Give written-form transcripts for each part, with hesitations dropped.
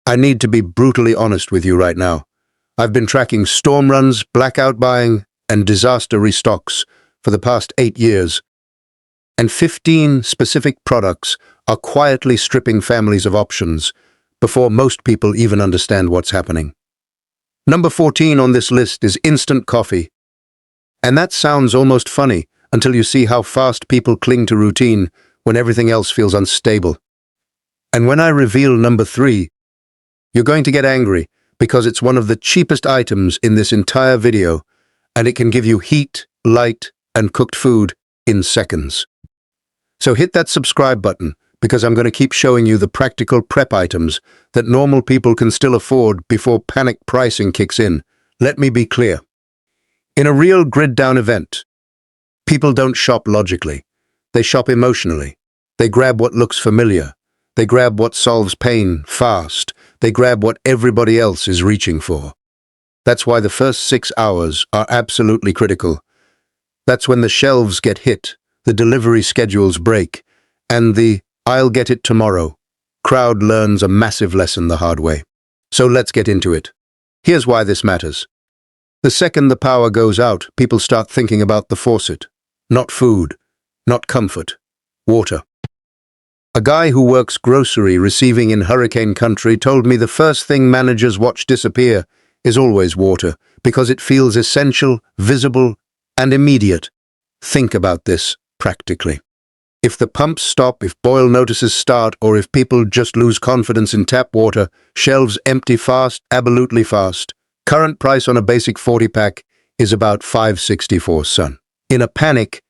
I need to be brutally honest with you right now. I've been tracking storm runs, blackout buying, and disaster restocks for the past 8 years, and 15 specific products are quietly stripping families of options before most people even understand what's happening. Number 14 on this list is instant coffee. And that sounds almost funny until you see how fast people cling to routine when everything else feels unstable. And when I reveal number 3, you're going to get angry because it's one of the cheapest items in this entire video, and it can give you heat, light, and cooked food in seconds. So hit that subscribe button because I'm going to keep showing you the practical prep items that normal people can still afford before panic pricing kicks in. Let me be clear. In a real grid-down event, people don't shop logically. They shop emotionally. They grab what looks familiar. They grab what solves pain fast. They grab what everybody else is reaching for. That's why the first 6 hours are absolutely critical. That's when the shelves get hit, the delivery schedules break, and the "I'll get it tomorrow" crowd learns a massive lesson the hard way. So let's get into it. Here's why this matters. The second the power goes out, people start thinking about the faucet. Not food, not comfort, water. A guy who works grocery receiving in hurricane country told me the first thing managers watch disappear is always water, because it feels essential, visible, and immediate. Think about this practically. If the pumps stop, if boil notices start, or if people just lose confidence in tap water, shelves empty fast, absolutely fast. Current price on a basic 40-pack is about $5.64 sun. In a panic,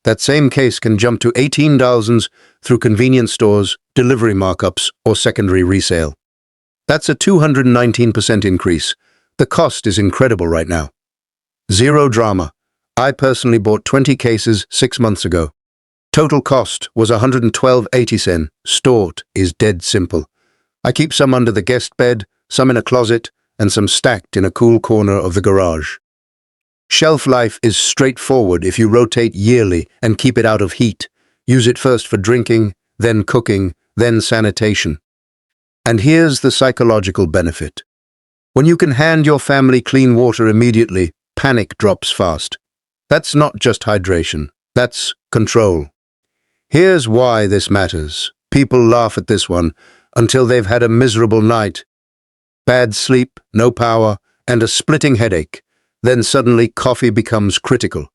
that same case can jump to $18 through convenience stores, delivery markups, or secondary resale. That's a 219% increase. The cost is incredible right now. Zero drama. I personally bought 20 cases 6 months ago. Total cost was $112.80. Stored is dead simple. I keep some under the guest bed, some in a closet, and some stacked in a cool corner of the garage. Shelf life is straightforward if you rotate yearly and keep it out of heat. Use it first for drinking, then cooking, then sanitation. And here's the psychological benefit. When you can hand your family clean water immediately, panic drops fast. That's not just hydration, that's control. Here's why this matters. People laugh at this one until they've had a miserable night. Bad sleep, no power, and a splitting headache. Then suddenly coffee becomes critical.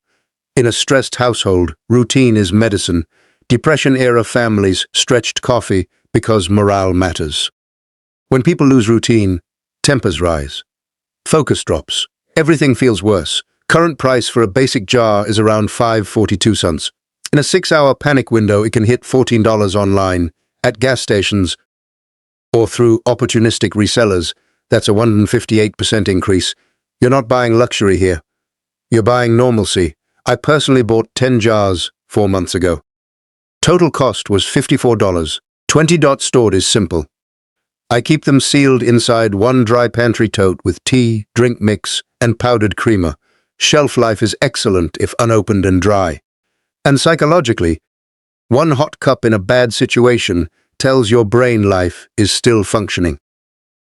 In a stressed household, routine is medicine. Depression-era families stretched coffee because morale matters. When people lose routine, tempers rise. Focus drops. Everything feels worse. Current price for a basic jar is around $5.42. In a 6-hour panic window, it can hit $14 online, at gas stations, or through opportunistic resellers. That's a 158% increase. You're not buying luxury here. You're buying normalcy. I personally bought 10 jars 4 months ago. Total cost was $54. 20 stored is simple. I keep them sealed inside one dry pantry tote with tea, drink mix, and powdered creamer. Shelf life is excellent if unopened and dry. And psychologically, one hot cup in a bad situation tells your brain life is still functioning.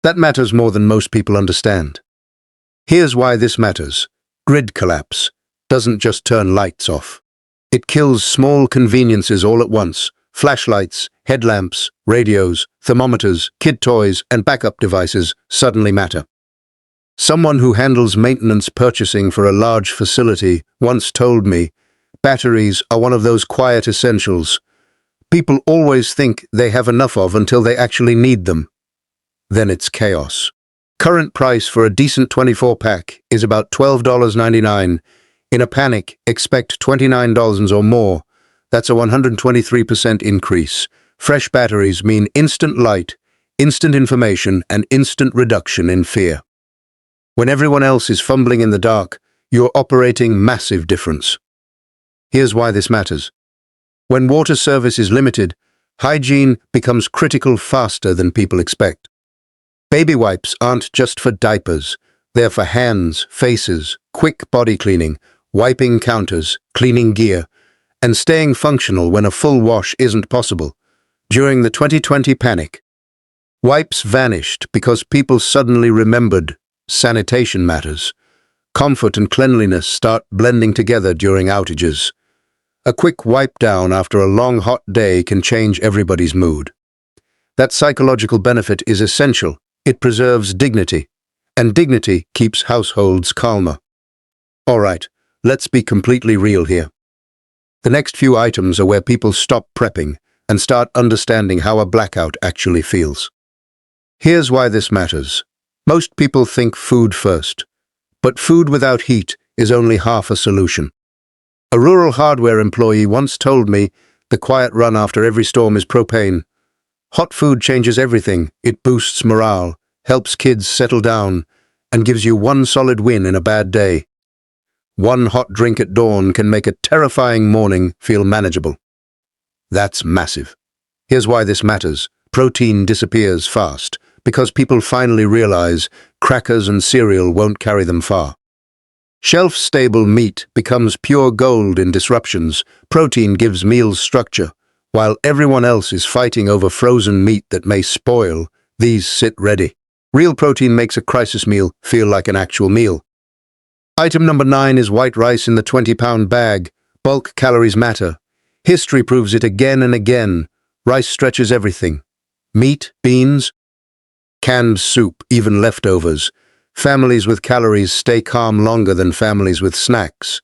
That matters more than most people understand. Here's why this matters. Grid collapse doesn't just turn lights off. It kills small conveniences all at once. Flashlights, headlamps, radios, thermometers, kid toys, and backup devices suddenly matter. Someone who handles maintenance purchasing for a large facility once told me, batteries are one of those quiet essentials. People always think they have enough of until they actually need them. Then it's chaos. Current price for a decent 24-pack is about $12.99. In a panic, expect $29 or more. That's a 123% increase. Fresh batteries mean instant light, instant information, and instant reduction in fear. When everyone else is fumbling in the dark, you're operating massive difference. Here's why this matters. When water service is limited, hygiene becomes critical faster than people expect. Baby wipes aren't just for diapers. They're for hands, faces, quick body cleaning, wiping counters, cleaning gear, and staying functional when a full wash isn't possible. During the 2020 panic, Wipes vanished because people suddenly remembered sanitation matters. Comfort and cleanliness start blending together during outages. A quick wipe down after a long hot day can change everybody's mood. That psychological benefit is essential. It preserves dignity, and dignity keeps households calmer. All right, let's be completely real here. The next few items are where people stop prepping and start understanding how a blackout actually feels. Here's why this matters. Most people think food first, but food without heat is only half a solution. A rural hardware employee once told me the quiet run after every storm is propane. Hot food changes everything. It boosts morale, helps kids settle down, and gives you one solid win in a bad day. One hot drink at dawn can make a terrifying morning feel manageable. That's massive. Here's why this matters. Protein disappears fast because people finally realize crackers and cereal won't carry them far. Shelf-stable meat becomes pure gold in disruptions. Protein gives meals structure. While everyone else is fighting over frozen meat that may spoil, these sit ready. Real protein makes a crisis meal feel like an actual meal. Item number 9 is white rice in the 20-pound bag. Bulk calories matter. History proves it again and again. Rice stretches everything. Meat, beans, canned soup, even leftovers. Families with calories stay calm longer than families with snacks.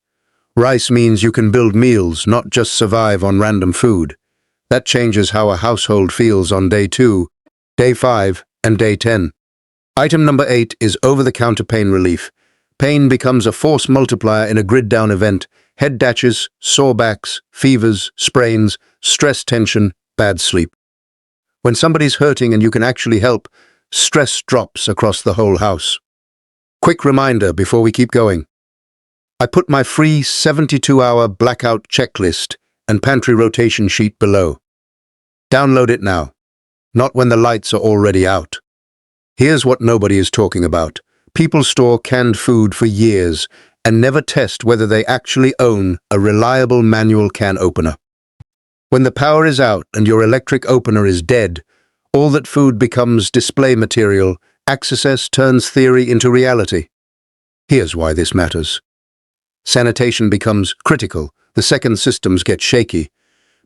Rice means you can build meals, not just survive on random food. That changes how a household feels on day 2, day 5, and day 10. Item number 8 is over-the-counter pain relief. Pain becomes a force multiplier in a grid-down event. Head dashes, sore backs, fevers, sprains, stress tension, bad sleep. When somebody's hurting and you can actually help, stress drops across the whole house. Quick reminder before we keep going. I put my free 72-hour blackout checklist and pantry rotation sheet below. Download it now, not when the lights are already out. Here's what nobody is talking about. People store canned food for years and never test whether they actually own a reliable manual can opener. When the power is out and your electric opener is dead, all that food becomes display material. Access turns theory into reality. Here's why this matters. Sanitation becomes critical. The second systems get shaky.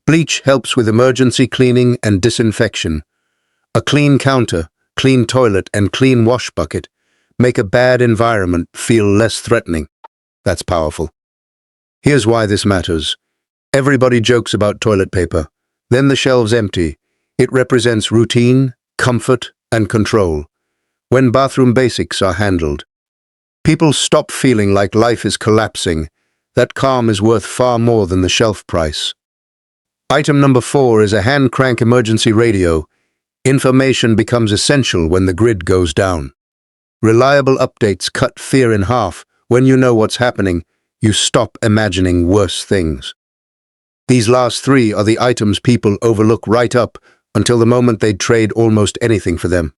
Bleach helps with emergency cleaning and disinfection. A clean counter, clean toilet, and clean wash bucket make a bad environment feel less threatening. That's powerful. Here's why this matters. Everybody jokes about toilet paper. Then the shelves empty. It represents routine, comfort, and control. When bathroom basics are handled, people stop feeling like life is collapsing. That calm is worth far more than the shelf price. Item number 4 is a hand crank emergency radio. Information becomes essential when the grid goes down. Reliable updates cut fear in half. When you know what's happening, you stop imagining worse things. These last 3 are the items people overlook right up until the moment they'd trade almost anything for them.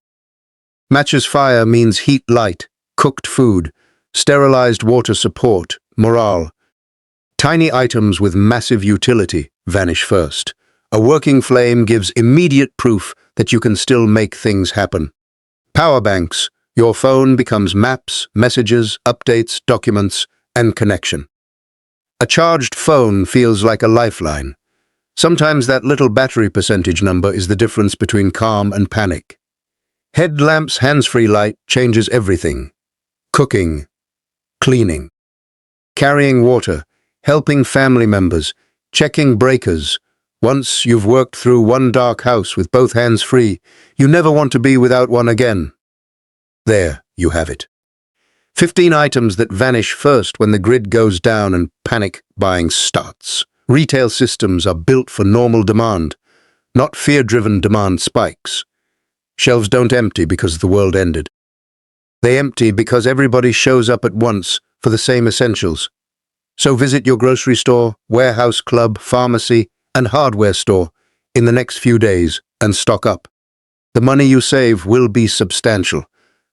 Matches fire means heat light, cooked food, sterilized water support, morale. Tiny items with massive utility vanish first. A working flame gives immediate proof that you can still make things happen. Power banks. Your phone becomes maps, messages, updates, documents, and connection. A charged phone feels like a lifeline. Sometimes that little battery percentage number is the difference between calm and panic. Headlamps hands-free light changes everything. Cooking, cleaning, carrying water, helping family members, checking breakers. Once you've worked through one dark house with both hands free, you never want to be without one again. There you have it. 15 items that vanish first when the grid goes down and panic buying starts. Retail systems are built for normal demand, not fear-driven demand spikes. Shelves don't empty because the world ended. They empty because everybody shows up at once for the same essentials. So visit your grocery store, warehouse club, pharmacy, and hardware store in the next few days and stock up. The money you save will be substantial.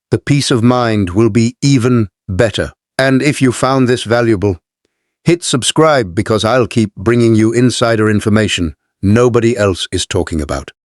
The peace of mind will be even better. And if you found this valuable, hit subscribe because I'll keep bringing you insider information nobody else is talking about.